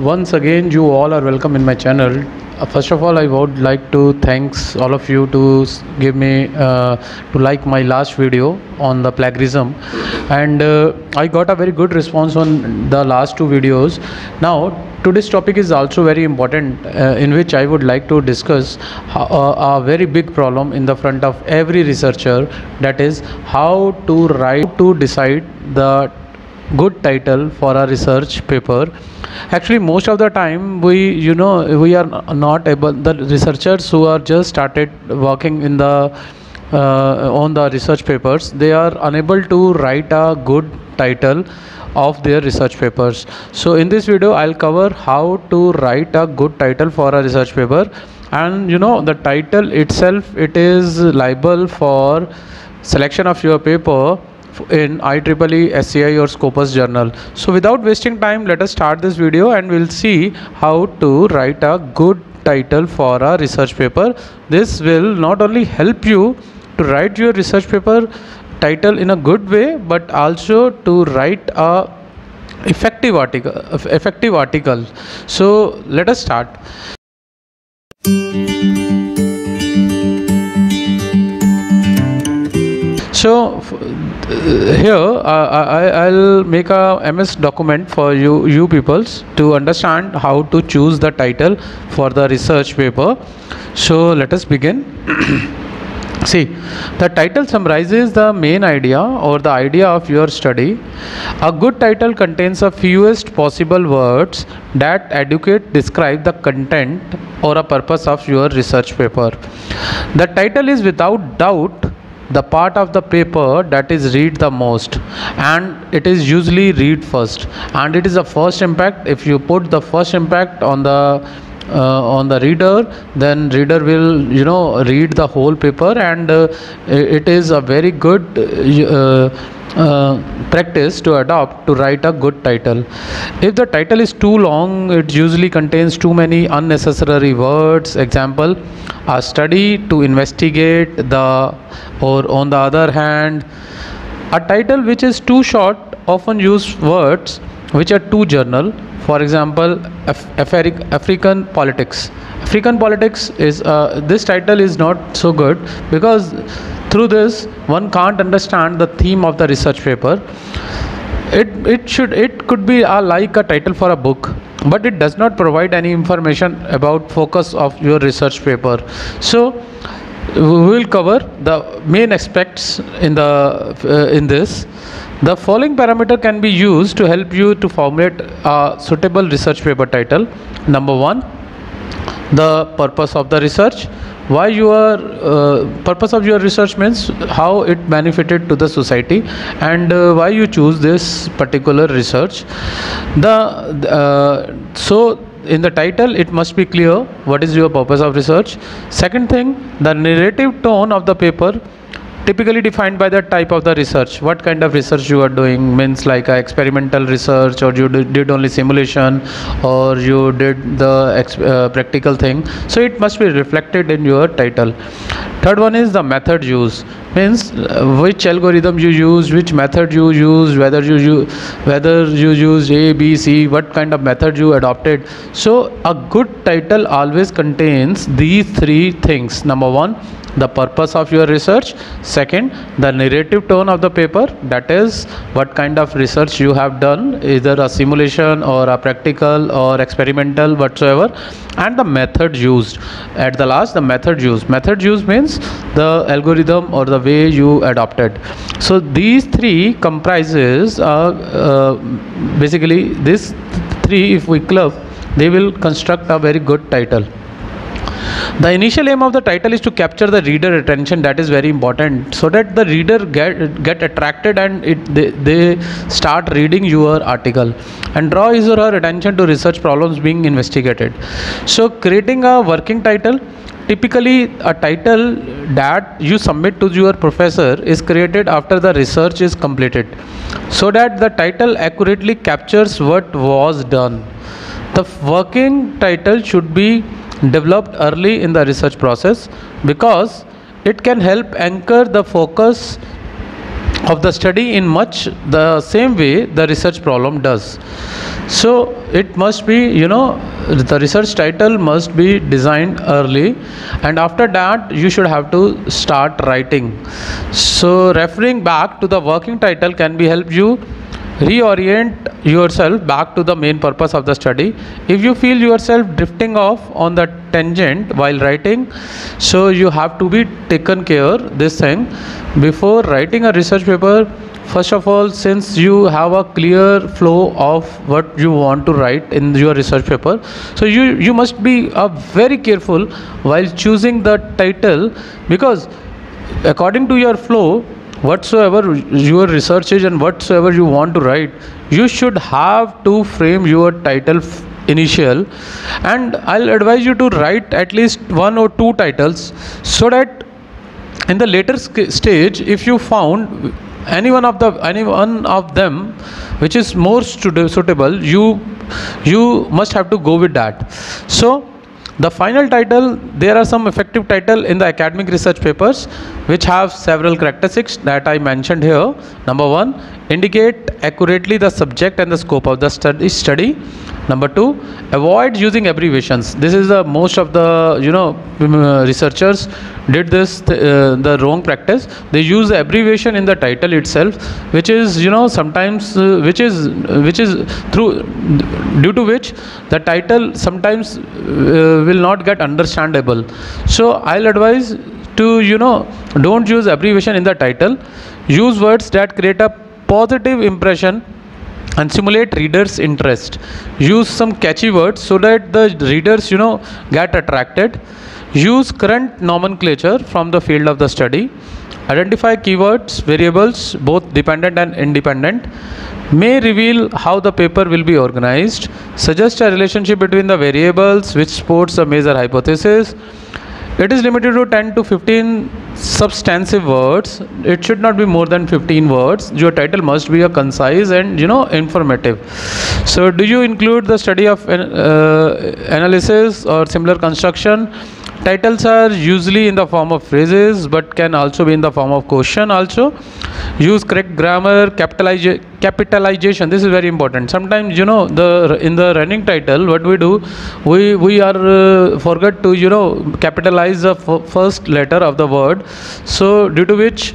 once again you all are welcome in my channel. First of all, I would like to thanks all of you to give me to like my last video on the plagiarism, and I got a very good response on the last two videos. Now today's topic is also very important, in which I would like to discuss a very big problem in the front of every researcher, that is how to decide the good title for a research paper. Actually, most of the time we are not able, the researchers who are just started working in the on the research papers, they are unable to write a good title of their research papers. So in this video I'll cover how to write a good title for a research paper. And the title itself, it is liable for selection of your paper in IEEE, SCI or Scopus journal. So without wasting time, let us start this video and we'll see how to write a good title for a research paper. This will not only help you to write your research paper title in a good way, but also to write a effective article. So let us start. So here I'll make a MS document for you peoples to understand how to choose the title for the research paper. So let us begin. See, the title summarizes the main idea or the idea of your study. A good title contains the fewest possible words that adequately describe the content or a purpose of your research paper. The title is without doubt the part of the paper that is read the most, and it is usually read first, and it is the first impact. If you put the first impact on the reader, then reader will read the whole paper, and it is a very good practice to adopt to write a good title. If the title is too long, it usually contains too many unnecessary words. Example, a study to investigate or on the other hand, a title which is too short often use words which are too general. For example, African politics. African politics is this title is not so good, because through this one can't understand the theme of the research paper. It could be like a title for a book, but it does not provide any information about focus of your research paper. So we will cover the main aspects in this. The following parameter can be used to help you to formulate a suitable research paper title. Number one, the purpose of the research. Why your purpose of your research means how it benefited to the society, and why you choose this particular research. So in the title it must be clear what is your purpose of research. Second thing, the narrative tone of the paper, typically defined by the type of the research. What kind of research you are doing, means like experimental research, or you did only simulation, or you did the practical thing. So it must be reflected in your title. Third one is the method used, means which algorithm you use, which method you use, whether you use A, B, C, what kind of method you adopted. So a good title always contains these three things. Number one, the purpose of your research. Second, the narrative tone of the paper, that is what kind of research you have done, either a simulation or a practical or experimental whatsoever. And the method used. At the last, the method used. Method used means the algorithm or the way you adopted. So these three comprises basically these three, if we club, they will construct a very good title. The initial aim of the title is to capture the reader attention. That is very important, so that the reader get attracted and they start reading your article and draw his or her attention to research problems being investigated. So creating a working title, typically a title that you submit to your professor is created after the research is completed, so that the title accurately captures what was done. The working title should be developed early in the research process, because it can help anchor the focus of the study in much the same way the research problem does. So it must be, you know, the research title must be designed early, and after that you should have to start writing. So referring back to the working title can be help you reorient yourself back to the main purpose of the study. If you feel yourself drifting off on the tangent while writing, so you have to be taken care this thing before writing a research paper. First of all, since you have a clear flow of what you want to write in your research paper, so you must be very careful while choosing the title, because according to your flow, whatsoever your research is and whatsoever you want to write, you should have to frame your title initial. And I'll advise you to write at least 1 or 2 titles, so that in the later stage, if you found any one of them which is more suitable, you must have to go with that. So the final title, there are some effective title in the academic research papers which have several characteristics that I mentioned here. Number 1, indicate accurately the subject and the scope of the study. Number 2, avoid using abbreviations. This is the most of the, you know, researchers did this the wrong practice. They use the abbreviation in the title itself, which is, you know, sometimes which is through due to which the title sometimes will not get understandable. So I'll advise to, you know, don't use abbreviation in the title. Use words that create a positive impression and simulate readers' interest. Use some catchy words so that the readers, you know, get attracted. Use current nomenclature from the field of the study. Identify keywords, variables, both dependent and independent. May reveal how the paper will be organized. Suggest a relationship between the variables which supports a major hypothesis. It is limited to 10 to 15 substantive words. It should not be more than 15 words. Your title must be a concise and, you know, informative. So do you include the study of analysis or similar construction? Titles are usually in the form of phrases, but can also be in the form of question also. Use correct grammar, capitalization. This is very important. Sometimes, you know, in the running title, what we do, we are forget to, you know, capitalize the first letter of the word. So due to which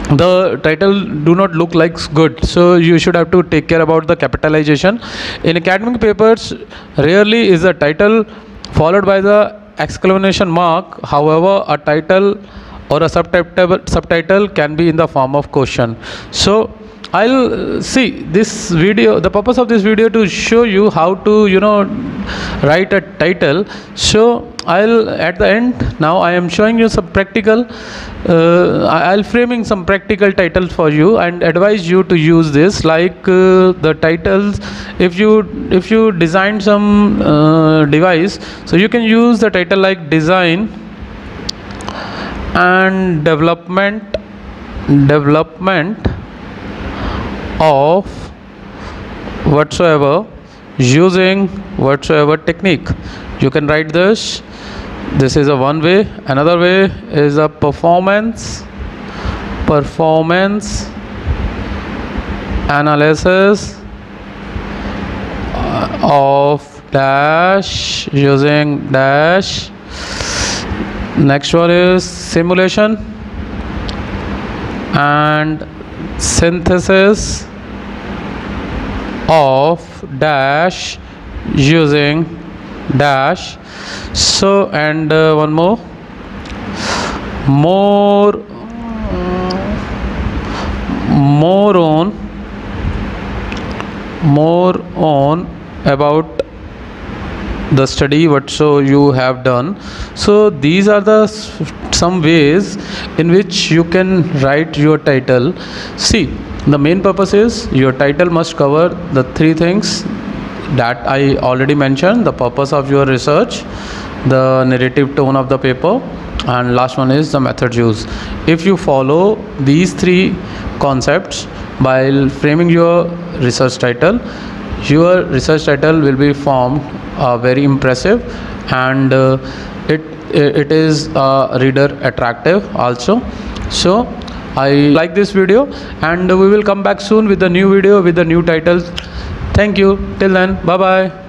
the title do not look like good. So you should have to take care about the capitalization. In academic papers, rarely is the title followed by the exclamation mark. However, a title or a subtitle can be in the form of question. So I'll see this video, the purpose of this video to show you how to, you know, write a title. So I'll at the end, now I am showing you some practical, I'll framing some practical titles for you and advise you to use this, like the titles. If you design some device, so you can use the title like design and development of whatsoever, using whatsoever technique. You can write this. This is a one way. Another way is a performance analysis of dash, using dash. Next one is simulation and synthesis of dash, using dash. So and one more on about the study what so you have done. So these are the some ways in which you can write your title. See, the main purpose is your title must cover the 3 things that I already mentioned: the purpose of your research, the narrative tone of the paper, and last one is the method used. If you follow these 3 concepts while framing your research title, your research title will be formed very impressive, and it is reader attractive also. So I like this video, and we will come back soon with a new video with a new title. Thank you. Till then, bye bye.